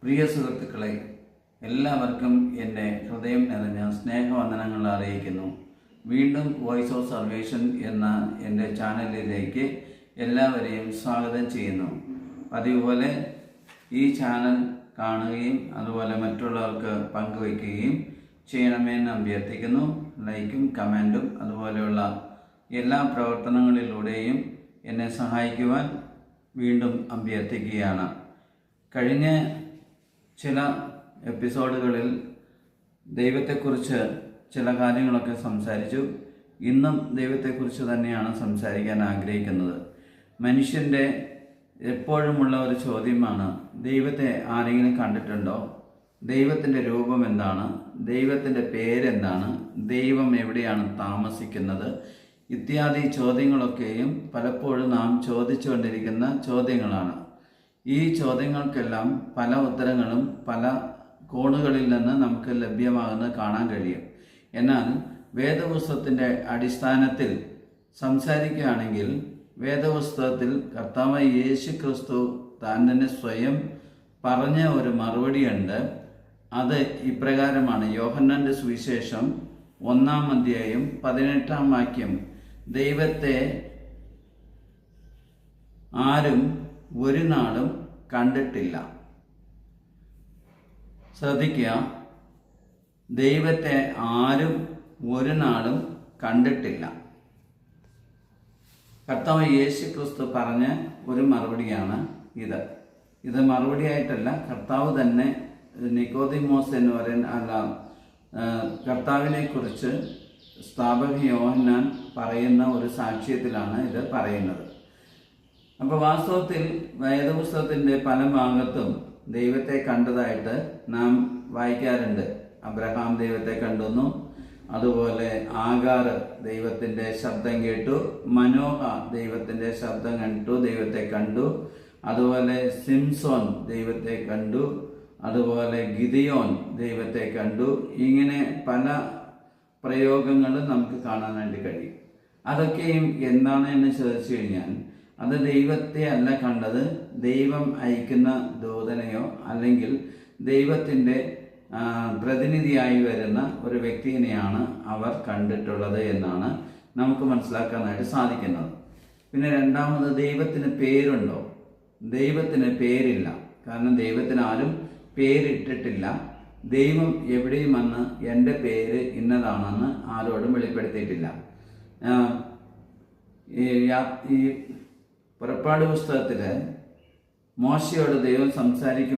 പ്രിയ സുഹൃത്തുക്കളെ, എല്ലാവർക്കും എൻ്റെ ഹൃദയം നിറഞ്ഞ സ്നേഹവന്ദനങ്ങൾ അറിയിക്കുന്നു. വീണ്ടും വോയിസ് ഓഫ് സർവേഷൻ എന്ന എൻ്റെ ചാനലിലേക്ക് എല്ലാവരെയും സ്വാഗതം ചെയ്യുന്നു. അതുപോലെ ഈ ചാനൽ കാണുകയും അതുപോലെ മറ്റുള്ളവർക്ക് പങ്കുവയ്ക്കുകയും ചെയ്യണമെന്ന് അഭ്യർത്ഥിക്കുന്നു. ലൈക്കും കമൻറ്റും അതുപോലെയുള്ള എല്ലാ പ്രവർത്തനങ്ങളിലൂടെയും എന്നെ സഹായിക്കുവാൻ വീണ്ടും അഭ്യർത്ഥിക്കുകയാണ്. കഴിഞ്ഞ ചില എപ്പിസോഡുകളിൽ ദൈവത്തെക്കുറിച്ച് ചില കാര്യങ്ങളൊക്കെ സംസാരിച്ചു. ഇന്നും ദൈവത്തെക്കുറിച്ച് തന്നെയാണ് സംസാരിക്കാൻ ആഗ്രഹിക്കുന്നത്. മനുഷ്യൻ്റെ എപ്പോഴുമുള്ള ഒരു ചോദ്യമാണ്, ദൈവത്തെ ആരെങ്കിലും കണ്ടിട്ടുണ്ടോ? ദൈവത്തിൻ്റെ രൂപം എന്താണ്? ദൈവത്തിൻ്റെ പേരെന്താണ്? ദൈവം എവിടെയാണ് താമസിക്കുന്നത്? ഇത്യാദി ചോദ്യങ്ങളൊക്കെയും പലപ്പോഴും നാം ചോദിച്ചുകൊണ്ടിരിക്കുന്ന ചോദ്യങ്ങളാണ്. ഈ ചോദ്യങ്ങൾക്കെല്ലാം പല ഉത്തരങ്ങളും പല കോണുകളിൽ നിന്ന് നമുക്ക് ലഭ്യമാകുന്നത് കാണാൻ കഴിയും. എന്നാൽ വേദപുസ്തകത്തിൻ്റെ അടിസ്ഥാനത്തിൽ സംസാരിക്കുകയാണെങ്കിൽ വേദപുസ്തകത്തിൽ കർത്താവായ യേശു ക്രിസ്തു താൻ തന്നെ സ്വയം പറഞ്ഞ ഒരു മറുപടിയുണ്ട്. അത് ഇപ്രകാരമാണ്. യോഹന്നാന്റെ സുവിശേഷം 1-ാം അധ്യായം 18-ാം വാക്യം, ദൈവത്തെ ആരും ഒരു നാളും കണ്ടിട്ടില്ല. ശ്രദ്ധിക്കുക, ദൈവത്തെ ആരും ഒരു നാളും കണ്ടിട്ടില്ല. കർത്താവ് യേശു ക്രിസ്തു പറഞ്ഞ ഒരു മറുപടിയാണ് ഇത് മറുപടിയായിട്ടല്ല, കർത്താവ് തന്നെ നിക്കോദിമോസ് എന്ന് പറയുന്ന കർത്താവിനെ കുറിച്ച് സ്ഥാപക യോഹന്നാൻ പറയുന്ന ഒരു സാക്ഷ്യത്തിലാണ് ഇത് പറയുന്നത്. അപ്പോൾ വാസ്തവത്തിൽ വേദപുസ്തകത്തിൻ്റെ പല ഭാഗത്തും ദൈവത്തെ കണ്ടതായിട്ട് നാം വായിക്കാറുണ്ട്. അബ്രഹാം ദൈവത്തെ കണ്ടെന്നു, അതുപോലെ ആഗാർ ദൈവത്തിൻ്റെ ശബ്ദം കേട്ടു, മനോഹ ദൈവത്തിൻ്റെ ശബ്ദം കേട്ടു, ദൈവത്തെ കണ്ടു, അതുപോലെ സിംസോൻ ദൈവത്തെ കണ്ടു, അതുപോലെ ഗിദിയോൻ ദൈവത്തെ കണ്ടു. ഇങ്ങനെ പല പ്രയോഗങ്ങളും നമുക്ക് കാണാനായിട്ട് കഴിയും. അതൊക്കെയും എന്താണ് എന്ന് ചോദിച്ചു കഴിഞ്ഞാൽ, അത് ദൈവത്തെ അല്ല കണ്ടത്, ദൈവം അയക്കുന്ന ദൂതനെയോ അല്ലെങ്കിൽ ദൈവത്തിൻ്റെ പ്രതിനിധിയായി വരുന്ന ഒരു വ്യക്തിയെയാണ് അവർ കണ്ടിട്ടുള്ളത് എന്നാണ് നമുക്ക് മനസ്സിലാക്കാനായിട്ട് സാധിക്കുന്നത്. പിന്നെ രണ്ടാമത്, ദൈവത്തിന് പേരുണ്ടോ? ദൈവത്തിന് പേരില്ല. കാരണം ദൈവത്തിന് ആരും പേരിട്ടിട്ടില്ല. ദൈവം എവിടെയും വന്ന് എൻ്റെ പേര് ഇന്നതാണെന്ന് ആരോടും വെളിപ്പെടുത്തിയിട്ടില്ല. ഈ പുറപ്പാട് പുസ്തകത്തിൽ മോശയോട് ദൈവം സംസാരിക്കും